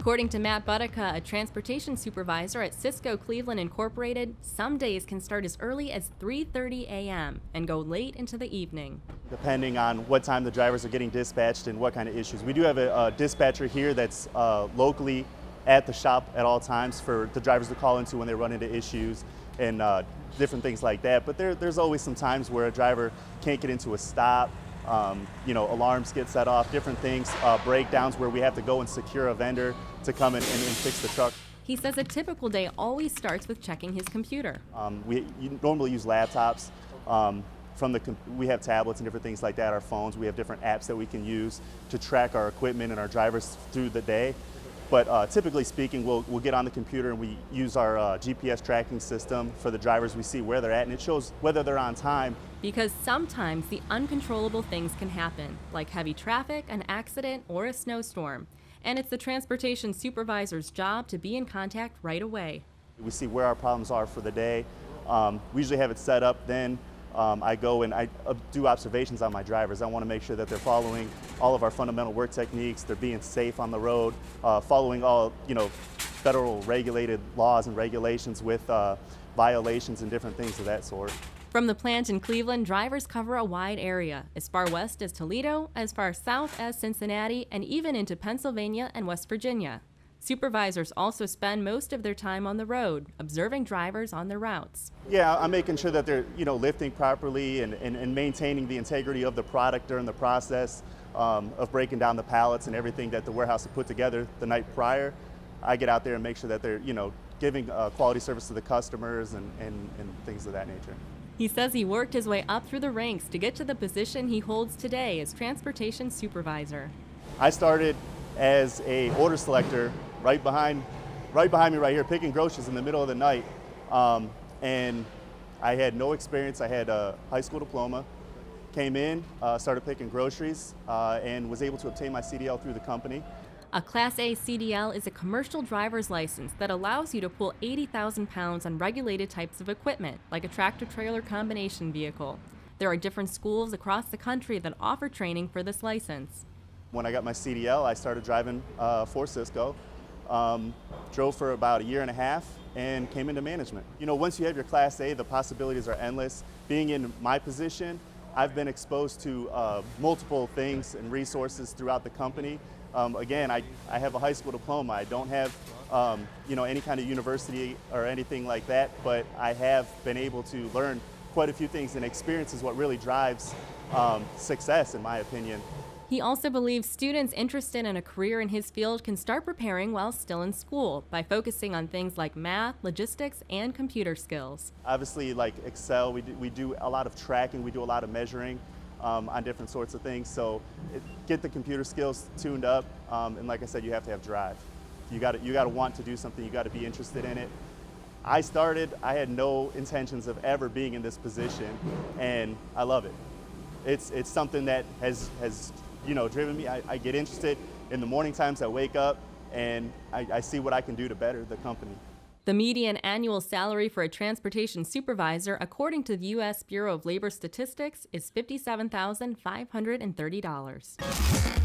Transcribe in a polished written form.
According to Matt Budica, a transportation supervisor at Cisco Cleveland Incorporated, some days can start as early as 3:30 a.m. and go late into the evening. Depending on what time the drivers are getting dispatched and what kind of issues. We do have a dispatcher here that's locally at the shop at all times for the drivers to call into when they run into issues and different things like that. But there's always some times where a driver can't get into a stop. Alarms get set off, different things, breakdowns where we have to go and secure a vendor to come in and fix the truck. He says a typical day always starts with checking his computer. We normally use laptops. We have tablets and different things like that, our phones. We have different apps that we can use to track our equipment and our drivers through the day. But typically speaking, we'll get on the computer and we use our GPS tracking system for the drivers. We see where they're at and it shows whether they're on time. Because sometimes the uncontrollable things can happen, like heavy traffic, an accident, or a snowstorm. And it's the transportation supervisor's job to be in contact right away. We see where our problems are for the day. We usually have it set up then. I go and I do observations on my drivers. I want to make sure that they're following all of our fundamental work techniques, they're being safe on the road, following all federal regulated laws and regulations with violations and different things of that sort. From the plant in Cleveland, drivers cover a wide area, as far west as Toledo, as far south as Cincinnati, and even into Pennsylvania and West Virginia. Supervisors also spend most of their time on the road, observing drivers on their routes. Yeah, I'm making sure that they're lifting properly and maintaining the integrity of the product during the process of breaking down the pallets and everything that the warehouse had put together the night prior. I get out there and make sure that they're giving quality service to the customers and things of that nature. He says he worked his way up through the ranks to get to the position he holds today as transportation supervisor. I started as a order selector right behind me right here, picking groceries in the middle of the night. And I had no experience. I had a high school diploma, came in, started picking groceries, and was able to obtain my CDL through the company. A Class A CDL is a commercial driver's license that allows you to pull 80,000 pounds on regulated types of equipment, like a tractor-trailer combination vehicle. There are different schools across the country that offer training for this license. When I got my CDL, I started driving for Cisco. Drove for about a year and a half and came into management. Once you have your Class A, the possibilities are endless. Being in my position, I've been exposed to multiple things and resources throughout the company. Again, I have a high school diploma. I don't have any kind of university or anything like that, but I have been able to learn quite a few things, and experience is what really drives success, in my opinion. He also believes students interested in a career in his field can start preparing while still in school by focusing on things like math, logistics, and computer skills. Obviously, like Excel, we do a lot of tracking, we do a lot of measuring on different sorts of things. So get the computer skills tuned up, and like I said, you have to have drive. You got to want to do something. You got to be interested in it. I had no intentions of ever being in this position, and I love it. It's something that has driven me. I get interested in the morning times. I wake up and I see what I can do to better the company. The median annual salary for a transportation supervisor, according to the U.S. Bureau of Labor Statistics, is $57,530.